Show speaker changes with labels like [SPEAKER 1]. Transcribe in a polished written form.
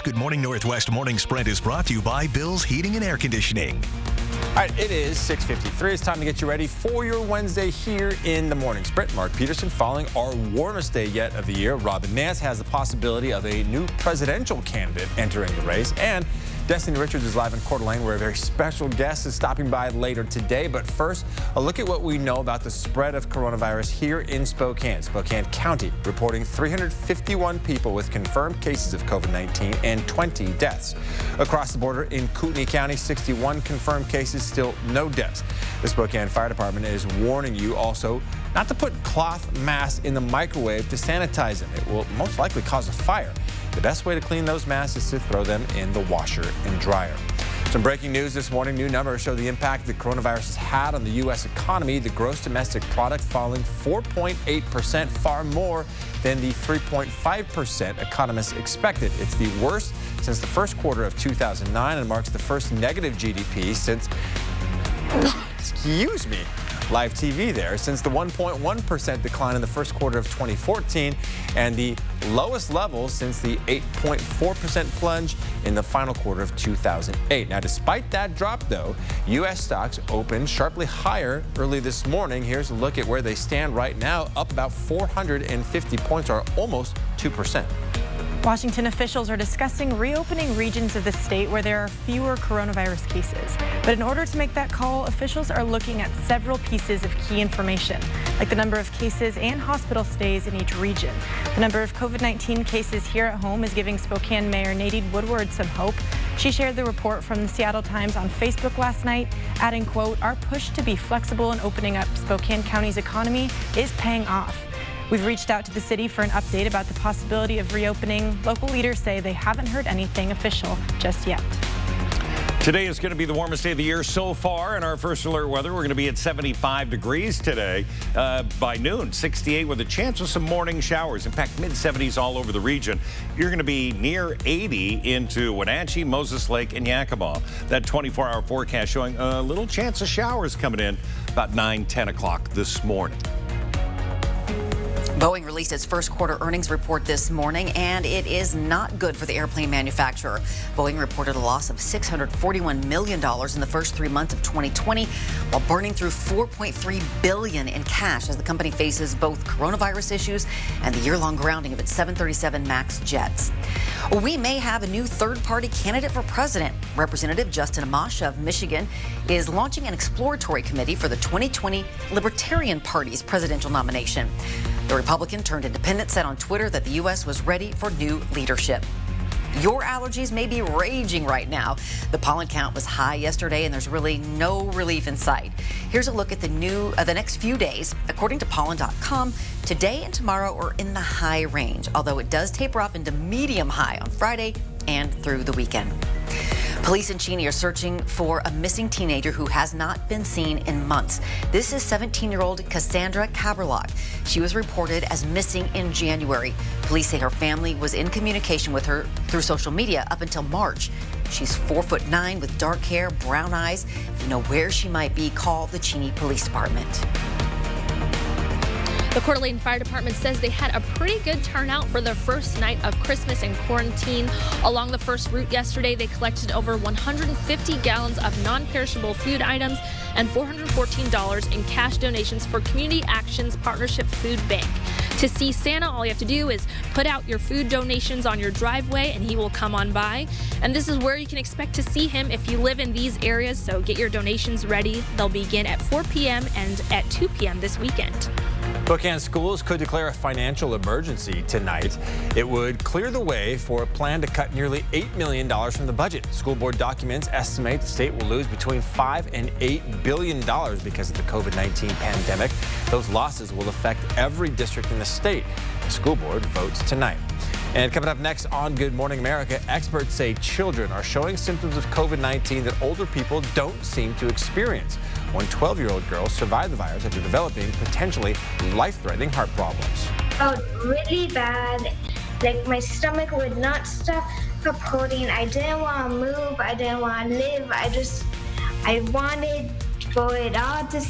[SPEAKER 1] Good Morning Northwest Morning Sprint is brought to you by Bill's Heating and Air Conditioning.
[SPEAKER 2] All right, it is 6:53. It's time to get you ready for your Wednesday here in the Morning Sprint. Mark Peterson following our warmest day yet of the year. Robin Nance has the possibility of a new presidential candidate entering the race. And Destiny Richards is live in Coeur d'Alene, where a very special guest is stopping by later today. But first, a look at what we know about the spread of coronavirus here in Spokane. Spokane County reporting 351 people with confirmed cases of COVID-19 and 20 deaths. Across the border in Kootenai County, 61 confirmed cases, still no deaths. The Spokane Fire Department is warning you also not to put cloth masks in the microwave to sanitize them. It will most likely cause a fire. The best way to clean those masks is to throw them in the washer and dryer. Some breaking news this morning. New numbers show the impact the coronavirus has had on the U.S. economy. The gross domestic product falling 4.8%, far more than the 3.5% economists expected. It's the worst since the first quarter of 2009 and marks the first negative GDP since, excuse me, live TV there, since the 1.1% decline in the first quarter of 2014 and the lowest level since the 8.4% plunge in the final quarter of 2008. Now, despite that drop, though, U.S. stocks opened sharply higher early this morning. Here's a look at where they stand right now, up about 450 points, or almost 2%.
[SPEAKER 3] Washington officials are discussing reopening regions of the state where there are fewer coronavirus cases. But in order to make that call, officials are looking at several pieces of key information, like the number of cases and hospital stays in each region. The number of COVID-19 cases here at home is giving Spokane Mayor Nadine Woodward some hope. She shared the report from the Seattle Times on Facebook last night, adding, quote, "Our push to be flexible in opening up Spokane County's economy is paying off." We've reached out to the city for an update about the possibility of reopening. Local leaders say they haven't heard anything official just yet.
[SPEAKER 4] Today is going to be the warmest day of the year so far. In our first alert weather, we're going to be at 75 degrees today. By noon, 68 with a chance of some morning showers. In fact, mid-70s all over the region. You're going to be near 80 into Wenatchee, Moses Lake, and Yakima. That 24-hour forecast showing a little chance of showers coming in about 9, 10 o'clock this morning.
[SPEAKER 5] Boeing released its first quarter earnings report this morning, and it is not good for the airplane manufacturer. Boeing reported a loss of $641 million in the first 3 months of 2020, while burning through $4.3 billion in cash as the company faces both coronavirus issues and the year-long grounding of its 737 MAX jets. We may have a new third-party candidate for president. Representative Justin Amash of Michigan is launching an exploratory committee for the 2020 Libertarian Party's presidential nomination. The Republican turned independent said on Twitter that the U.S. was ready for new leadership. Your allergies may be raging right now. The pollen count was high yesterday, and there's really no relief in sight. Here's a look at the next few days. According to pollen.com, today and tomorrow are in the high range, although it does taper off into medium high on Friday and through the weekend. Police in Cheney are searching for a missing teenager who has not been seen in months. This is 17-year-old Cassandra Caberlock. She was reported as missing in January. Police say her family was in communication with her through social media up until March. She's 4'9" with dark hair, brown eyes. If you know where she might be, call the Cheney Police Department.
[SPEAKER 6] The Coeur d'Alene Fire Department says they had a pretty good turnout for their first night of Christmas in quarantine. Along the first route yesterday, they collected over 150 gallons of non-perishable food items and $414 in cash donations for Community Action's Partnership Food Bank. To see Santa, all you have to do is put out your food donations on your driveway and he will come on by. And this is where you can expect to see him if you live in these areas, so get your donations ready. They'll begin at 4 p.m. and at 2 p.m. this weekend.
[SPEAKER 2] Spokane schools could declare a financial emergency tonight. It would clear the way for a plan to cut nearly $8 million from the budget. School board documents estimate the state will lose between $5 and $8 billion because of the COVID-19 pandemic. Those losses will affect every district in the state. The school board votes tonight. And coming up next on Good Morning America, experts say children are showing symptoms of COVID-19 that older people don't seem to experience. One 12-year-old girl survived the virus after developing potentially life-threatening heart problems.
[SPEAKER 7] Felt really bad. Like my stomach would not stop hurting. I didn't want to move. I didn't want to live. I wanted for it all to